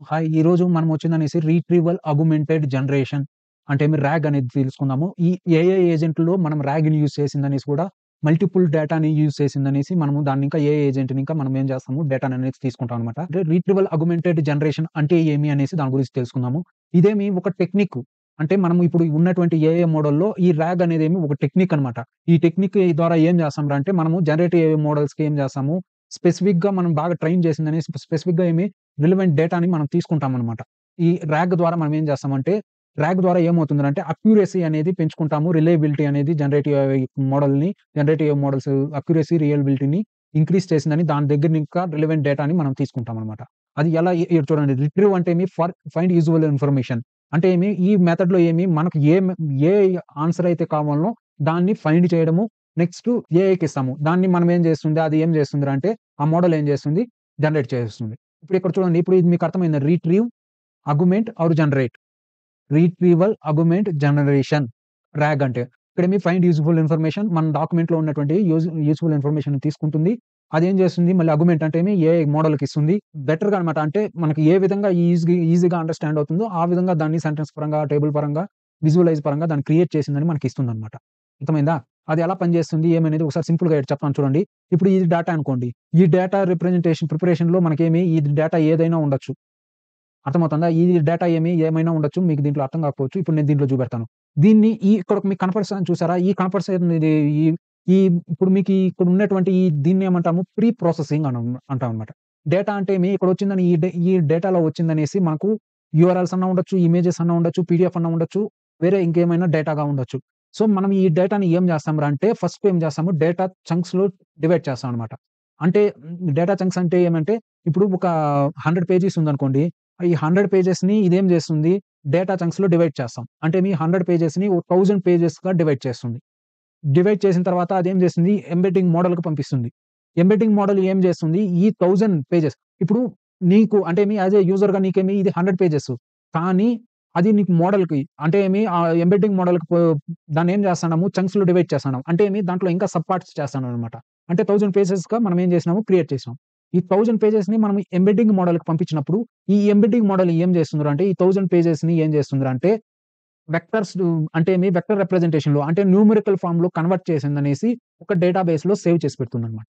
Hi! ఈరోజు మనం వచ్చిందనేసి retrieval augmented generation అంటే ర్యాగ్ అనేది తెలుసుకుందాము. ఈ ఏఐ ఏజెంట్‌లో మనం ర్యాగ్‌ని యూజ్ చేసిందనేసి కూడా మల్టిపుల్ డేటాని యూజ్ చేసిందనేసి మనము దాన్ని ఇంకా ఏఐ ఏజెంట్‌ని ఇంకా మనం ఏం చేస్తాము డేటాననేది తీసుకుంటాం అనమాట. అంటే రిట్రీవల్ ఆగ్మెంటెడ్ జనరేషన్ అంటే ఏమి అనేసి దాని గురించి తెలుసుకుందాము. ఇదేమి ఒక టెక్నిక్. అంటే మనం ఇప్పుడు ఉన్నటువంటి ఏఐ మోడల్‌లో ఈ ర్యాగ్ అనేదేమి ఒక టెక్నిక్ అనమాట. ఈ టెక్నిక్ ద్వారా ఏం చేస్తాంరా అంటే మనము జనరేటివ్ ఏఐ మోడల్స్‌కి ఏం చేస్తాము స్పెసిఫిక్‌గా మనం బాగా ట్రైన్ చేసిందనేసి స్పెసిఫిక్‌గా రిలవెంట్ డేటాని మనం తీసుకుంటామనమాట. ఈ ర్యాగ్ ద్వారా మనం ఏం చేస్తామంటే, ర్యాగ్ ద్వారా ఏమవుతుందంటే అక్యురసీ అనేది పెంచుకుంటాము. రిలయబిలిటీ అనేది జనరేటివ్ ఏఐ మోడల్స్ అక్యురసీ, రిలయబిలిటీని ఇంక్రీజ్ చేసిందని దాని దగ్గర ఇంకా రిలవెంట్ డేటాని మనం తీసుకుంటామనమాట. అది ఎలా ఇక్కడ చూడండి రిట్రీవ్ అంటే ఫైండ్ యూజువల్ ఇన్ఫర్మేషన్. అంటే ఈ మెథడ్‌లో మనకు ఏ ఆన్సర్ అయితే కావాలనో దాన్ని ఫైండ్ చేయడము. నెక్స్ట్ ఏఐకిస్తాము. దాన్ని మనం ఏం చేస్తుంది, అది ఏం చేస్తుందిరా అంటే ఆ మోడల్ ఏం చేస్తుంది జనరేట్ చేసేస్తుంది. ఇప్పుడు ఇక్కడ చూడండి. ఇప్పుడు ఇది మీకు అర్థమైందా? Retrieve, augment or generate. Retrieval, augment, generation RAG అంటే. ఇక్కడ ఫైండ్ యూజ్‌ఫుల్ ఇన్ఫర్మేషన్ మన డాక్యుమెంట్‌లో ఉన్నటువంటి యూజ్‌ఫుల్ ఇన్ఫర్మేషన్‌ని తీసుకుంటుంది. అదేం చేస్తుంది మళ్ళీ ఆగ్మెంట్ అంటే ఏఐ మోడల్‌కి ఇస్తుంది. బెటర్‌గా అన్నమాట. అంటే మనకి ఏ విధంగా ఈజీగా అండర్‌స్టాండ్ అవుతుందో ఆ విధంగా దాన్ని సెంటెన్స్ పరంగా, టేబుల్ పరంగా, విజువలైజ్ పరంగా దాన్ని క్రియేట్ చేసిందని మనకి ఇస్తుందన్నమాట. అర్థమైందా? అది ఎలా పనిచేస్తుంది ఏమనేది ఒకసారి సింపుల్‌గా చెప్తాను చూడండి. ఇప్పుడు ఇది డేటా అనుకోండి. ఈ డేటా ప్రిపరేషన్‌లో మనకేమి ఈ డేటా ఏదైనా ఉండొచ్చు. అర్థమవుతుందా? ఈ డేటా ఏమైనా ఉండొచ్చు. మీకు దీంట్లో అర్థం కాకపోవచ్చు. ఇప్పుడు నేను దీంట్లో చూపెడతాను. దీన్ని ఇక్కడ మీకు కనపడుస్తుంది చూసారా? ఈ కనపడిసేది ఈ ఈ ఇప్పుడు మీకు ఇక్కడ ఉన్నటువంటి దీన్నేమంటాము ప్రీ ప్రాసెసింగ్ అంటామనమాట. డేటా అంటే ఇక్కడొచ్చిందని ఈ డేటాలో వచ్చిందనేసి మనకు యూఆర్ఎల్స్ అన్నా ఉండొచ్చు, ఇమేజెస్ అన్నా ఉండొచ్చు, పీడీఎఫ్ అన్నా ఉండొచ్చు, వేరే ఇంకేమైనా డేటాగా ఉండొచ్చు. సో, మనం ఈ డేటాని ఏం చేస్తాంరా అంటే ఫస్ట్ ఏం చేస్తాము డేటా చంక్స్‌లో డివైడ్ చేస్తామనమాట. అంటే డేటా చంక్స్ అంటే ఏమంటే ఇప్పుడు ఒక 100 పేజెస్ ఉందనుకోండి. ఈ 100 పేజెస్‌ని ఇదేం చేస్తుంది డేటా చంక్స్‌లో డివైడ్ చేస్తాం. అంటే 100 పేజెస్‌ని ఓ 1000 పేజెస్‌గా డివైడ్ చేస్తుంది. డివైడ్ చేసిన తర్వాత అదేం చేస్తుంది ఎంబెడ్డింగ్ మోడల్‌కి పంపిస్తుంది. ఎంబెడ్డింగ్ మోడల్ ఏం చేస్తుంది ఈ 1000 పేజెస్ ఇప్పుడు నీకు అంటే యాస్ ఎ యూజర్‌గా నీకేమి ఇది 100 పేజెస్. కానీ అది నీకు మోడల్‌కి అంటే ఆ ఎంబెడ్డింగ్ మోడల్‌కి దాన్నేం చేస్తున్నాము చంక్స్‌లో డివైడ్ చేస్తున్నాం. అంటే దాంట్లో ఇంకా సబ్ పార్ట్స్ చేస్తున్నామనమాట. అంటే 1000 పేజెస్‌గా మనం ఏం చేసినాము క్రియేట్ చేసినాం. ఈ 1000 పేజెస్‌ని మనం ఎంబెడ్డింగ్ మోడల్‌కి పంపించినప్పుడు ఈ ఎంబెడ్డింగ్ మోడల్ ఏం చేస్తుందిరా అంటే ఈ 1000 పేజెస్‌ని ఏం చేస్తుందిరా అంటే వెక్టర్స్ అంటే వెక్టర్ రిప్రజెంటేషన్‌లో అంటే న్యూమరికల్ ఫార్మ్‌లో కన్వర్ట్ చేసిందనేసి ఒక డేటాబేస్‌లో సేవ్ చేసి పెడుతుందన్నమాట.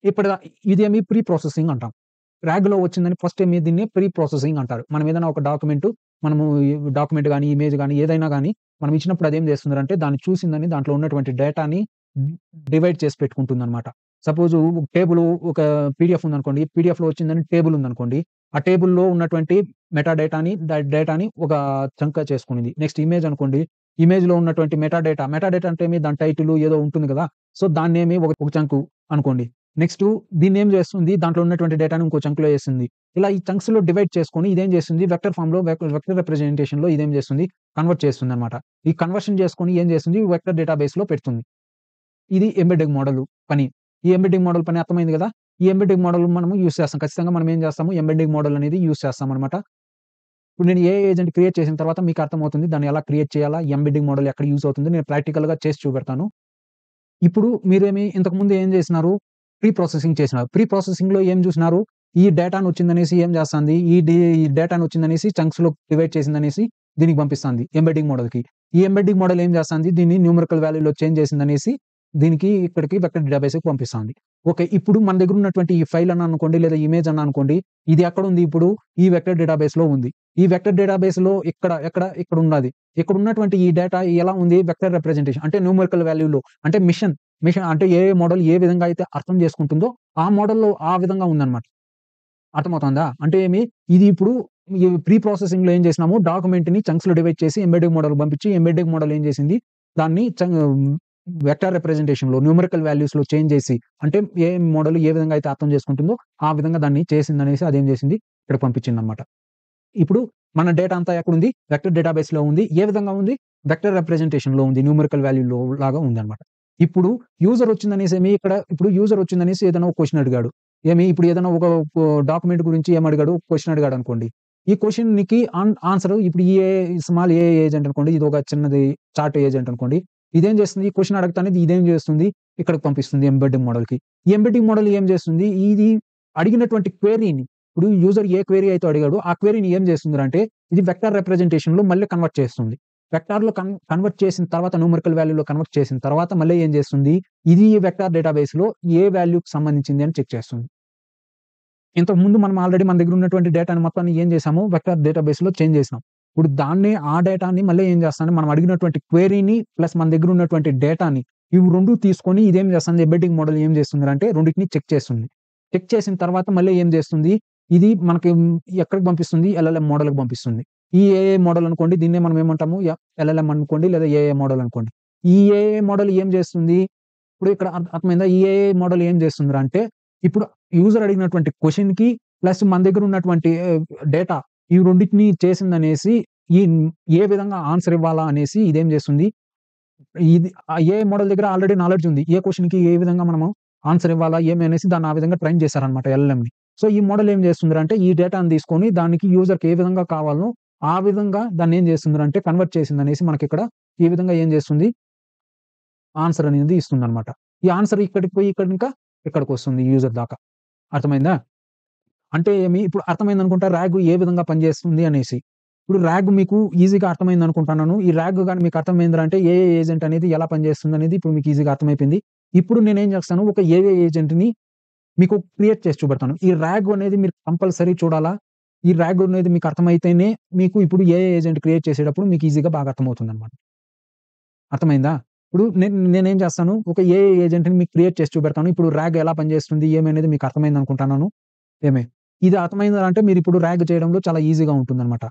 ఇదేమి ప్రీ ప్రాసెసింగ్ అంటాం. ర్యాగ్‌లో వచ్చిందని ఫస్ట్ దీన్ని ప్రీ ప్రాసెసింగ్ అంటారు. మనం ఏదైనా ఒక మనము డాక్యుమెంట్ గాని, ఇమేజ్ గాని ఏదైనా గాని మనం ఇచ్చినప్పుడు అదేం చేస్తుందంటే దాన్ని చూసిందని దాంట్లో ఉన్నటువంటి డేటాని డివైడ్ చేసి పెట్టుకుంటుందన్నమాట. సపోజు టేబుల్ ఒక పీడీఎఫ్ ఉందనుకోండి. పీడీఎఫ్‌లో వచ్చిందని టేబుల్ ఉందనుకోండి. ఆ టేబుల్‌లో ఉన్నటువంటి మెటా డేటాని ఒక చంక్‌గా చేసుకునింది. నెక్స్ట్ ఇమేజ్ అనుకోండి. ఇమేజ్‌లో ఉన్నటువంటి మెటా డేటా అంటే దాని టైటిల్ ఏదో ఉంటుంది గదా! సో, దాన్నేమి ఒక చంకు అనుకోండి. నెక్స్టు దీన్నేం చేస్తుంది దాంట్లో ఉన్నటువంటి డేటాని ఇంకో చంక్‌లో ఏస్తుంది. ఇలా ఈ చంక్స్‌లో డివైడ్ చేసుకొని ఇదేం చేస్తుంది వెక్టర్ ఫార్మ్‌లో వెక్టర్ రిప్రజెంటేషన్‌లో ఇదేం చేస్తుంది కన్వర్ట్ చేస్తుందన్నమాట. ఈ కన్వర్షన్ చేసుకొని ఏం చేస్తుంది వెక్టర్ డేటాబేస్‌లో పెడుతుంది. ఇది ఎంబెడెడ్ మోడల్ పని. ఈ ఎంబెడ్డింగ్ మోడల్ పని అర్థమైంది గదా! ఈ ఎంబెడ్డింగ్ మోడల్ మనము యూజ్ చేస్తాం. ఖచ్చితంగా మనం ఏం చేస్తాము ఎంబెడ్డింగ్ మోడల్ అనేది యూజ్ చేస్తామనమాట. ఇప్పుడు నేను ఏఐ ఏజెంట్ క్రియేట్ చేసిన తర్వాత మీకు అర్థమవుతుంది. దాన్ని ఎలా క్రియేట్ చేయాలా? ఎంబెడ్డింగ్ మోడల్ ఎక్కడ యూజ్ అవుతుంది? నేను ప్రాక్టికల్‌గా చేసి చూపెడతాను. ఇప్పుడు ఇంతకుముందు ఏం చేసినారు? ప్రీ ప్రాసెసింగ్ చేసినారు. ప్రీ ప్రాసెసింగ్‌లో ఏం చూసినారు? ఈ డేటానొచ్చిందనేసి ఏం చేస్తాంది? ఈ డేటానొచ్చిందనేసి చంక్స్‌లో డివైడ్ చేసిందనేసి దీనికి పంపిస్తాంది ఎంబెడ్డింగ్ మోడల్‌కి. ఈ ఎంబెడ్డింగ్ మోడల్ ఏం చేస్తాంది? దీన్ని న్యూమరికల్ వాల్యూలో చేంజ్ చేసిందనేసి ఇక్కడికి వెక్టర్ డేటాబేస్‌కి పంపిస్తాంది. ఓకే. ఇప్పుడు మన దగ్గర ఉన్నటువంటి ఈ ఫైల్ అన్నా అనుకోండి, లేదా ఇమేజ్ అన్నా అనుకోండి. ఇది ఎక్కడుంది ఇప్పుడు? ఈ వెక్టర్ డేటాబేస్‌లో ఉంది. ఈ వెక్టర్ డేటాబేస్‌లో ఇక్కడున్నది. ఇక్కడున్నటువంటి ఈ డేటా ఎలా ఉంది? వెక్టర్ రిప్రజెంటేషన్ అంటే న్యూమరికల్ వాల్యూలో అంటే మిషన్ అంటే ఏఐ మోడల్ ఏ విధంగా అయితే అర్థం చేసుకుంటుందో, ఆ మోడల్‌లో ఆ విధంగా ఉందన్నమాట. అర్థమవుతుందా? అంటే ఇది ఇప్పుడు ఈ ప్రీ ప్రాసెసింగ్‌లో ఏం చేసినాము డాక్యుమెంట్‌ని చంక్స్‌లో డివైడ్ చేసి ఎంబెడెడ్ మోడల్‌కి పంపించి, ఎంబెడెడ్ మోడల్ ఏం చేసింది? దాన్ని వెక్టర్ రిప్రజెంటేషన్‌లో న్యూమరికల్ వాల్యూస్‌లో చేంజ్ చేసి అంటే ఏఐ మోడల్ ఏ విధంగా అయితే అర్థం చేసుకుంటుందో, ఆ విధంగా దాన్ని చేసిందనేసి అదేం చేసింది? ఇక్కడికి పంపించిందన్నమాట. ఇప్పుడు మన డేటా అంతా ఎక్కడుంది? వెక్టర్ డేటాబేస్‌లో ఉంది. ఏ విధంగా ఉంది? వెక్టర్ రిప్రజెంటేషన్‌లో ఉంది. న్యూమరికల్ వాల్యూలో లాగా ఉందన్నమాట. ఇప్పుడు ఇప్పుడు యూజర్ వచ్చిందనేసి ఏదైనా ఒక క్వెషన్ అడిగాడు. ఇప్పుడు ఏదైనా ఒక డాక్యుమెంట్ గురించి ఏమడిగాడు? క్వెషన్ అడిగాడనుకోండి. ఈ క్వెషన్‌కి ఆన్సర్ ఇప్పుడు స్మాల్ ఏఐ ఏజెంట్ అనుకోండి. ఇది ఒక చిన్నది చాట్ ఏజెంట్ అనుకోండి. ఇదేం చేస్తుంది? ఈ క్వెషన్ అడగతానే ఇదేం చేస్తుంది? ఇక్కడికి పంపిస్తుంది ఎంబెడ్డింగ్ మోడల్‌కి. ఈ ఎంబెడ్డింగ్ మోడల్ ఏం చేస్తుంది? ఇది అడిగినటువంటి క్వెరీని ఇప్పుడు యూజర్ ఏ క్వెరీ అయితే అడిగాడో, ఆ క్వెరీని ఏం చేస్తుందంటే, ఇది వెక్టర్ రిప్రజెంటేషన్‌లో మళ్ళీ కన్వర్ట్ చేస్తుంది. వెక్టార్‌లో కన్వర్ట్ చేసిన తర్వాత న్యూమరికల్ వాల్యూలో కన్వర్ట్ చేసిన తర్వాత మళ్ళీ ఏం చేస్తుంది, ఇది ఈ వెక్టార్ డేటాబేస్‌లో ఏ వాల్యూకి సంబంధించింది అని చెక్ చేస్తుంది. ఇంతకుముందు మనం ఆల్రెడీ మన దగ్గర ఉన్నటువంటి డేటాని మొత్తాన్ని ఏం చేసాము, వెక్టర్ డేటాబేస్‌లో చేంజ్ చేసినాం. ఇప్పుడు దాన్ని ఆ డేటాని మళ్ళీ ఏం చేస్తానంటే, మనం అడిగినటువంటి క్వెరీని ప్లస్ మన దగ్గర ఉన్నటువంటి డేటాని ఇవి 2 తీసుకొని ఇదేం చేస్తుంది, ఎంబెడ్డింగ్ మోడల్ ఏం చేస్తుందంటే రెండిటిని చెక్ చేస్తుంది. చెక్ చేసిన తర్వాత మళ్ళీ ఏం చేస్తుంది, ఇది మనకి ఎక్కడికి పంపిస్తుంది, ఎల్ఎల్ఎం మోడల్‌కి పంపిస్తుంది. ఈ ఏఐ మోడల్ అనుకోండి, దీన్నే మనం ఏమంటాము, ఎల్ఎల్ఎం అనుకోండి లేదా ఏఐ మోడల్ అనుకోండి. ఈ ఏఐ మోడల్ ఏం చేస్తుంది, ఇప్పుడు ఇక్కడ అర్థమైందా? ఈ ఏఐ మోడల్ ఏం చేస్తుందిరా అంటే, ఇప్పుడు యూజర్ అడిగినటువంటి క్వెషన్‌కి ప్లస్ మన దగ్గర ఉన్నటువంటి డేటా ఈ రెండిటిని చేసిందనేసి ఈ ఏ విధంగా ఆన్సర్ ఇవ్వాలా అనేసి ఇదేం చేస్తుంది, ఇది ఆ ఏఐ మోడల్ దగ్గర ఆల్రెడీ నాలెడ్జ్ ఉంది. ఏ క్వెషన్‌కి ఏ విధంగా మనము ఆన్సర్ ఇవ్వాలా, ఏమి అనేసి దాన్ని ఆ విధంగా ట్రైన్ చేశారన్నమాట ఎల్ఎల్ఎంని. సో, ఈ మోడల్ ఏం చేస్తుందంటే, ఈ డేటాను తీసుకొని దానికి యూజర్‌కి ఏ విధంగా కావాలనో ఆ విధంగా దాన్నేం చేస్తుందంటే కన్వర్ట్ చేసిందనేసి మనకిక్కడ ఈ విధంగా ఏం చేస్తుంది, ఆన్సర్ అనేది ఇస్తుందన్నమాట. ఈ ఆన్సర్ ఇక్కడికి పోయి ఇక్కడ ఇంకా ఇక్కడికొస్తుంది యూజర్ దాకా. అర్థమైందా? అంటే ఇప్పుడు అర్థమైందనుకుంటా రాగ్ ఏ విధంగా పనిచేస్తుంది అనేసి. ఇప్పుడు రాగ్ మీకు ఈజీగా అర్థమైందనుకుంటున్నాను. ఈ రాగ్ గాని మీకు అర్థమైందిరా అంటే ఏఐ ఏజెంట్ అనేది ఎలా పనిచేస్తుందనేది ఇప్పుడు మీకు ఈజీగా అర్థమైపోయింది. ఇప్పుడు నేనేం చేస్తాను, ఒక ఏఐ ఏజెంట్‌ని మీకు క్రియేట్ చేసి చూపెడతాను. ఈ రాగ్ అనేది మీరు కంపల్సరీ చూడాలా. ఈ రాగ్ అనేది మీకు అర్థమైతేనే మీకు ఇప్పుడు ఏఐ ఏజెంట్ క్రియేట్ చేసేటప్పుడు మీకు ఈజీగా బాగా అర్థమవుతుందన్నమాట. అర్థమైందా? ఇప్పుడు నేనేం చేస్తాను, ఒక ఏఐ ఏజెంట్‌ని మీకు క్రియేట్ చేసి చూపెడతాను. ఇప్పుడు రాగ్ ఎలా పనిచేస్తుంది, ఏమనేది మీకు అర్థమైందనుకుంటున్నాను. ఏమి? ఇది అర్థమైందా అంటే మీరిప్పుడు రాగ్ చేయడంలో చాలా ఈజీగా ఉంటుందన్నమాట.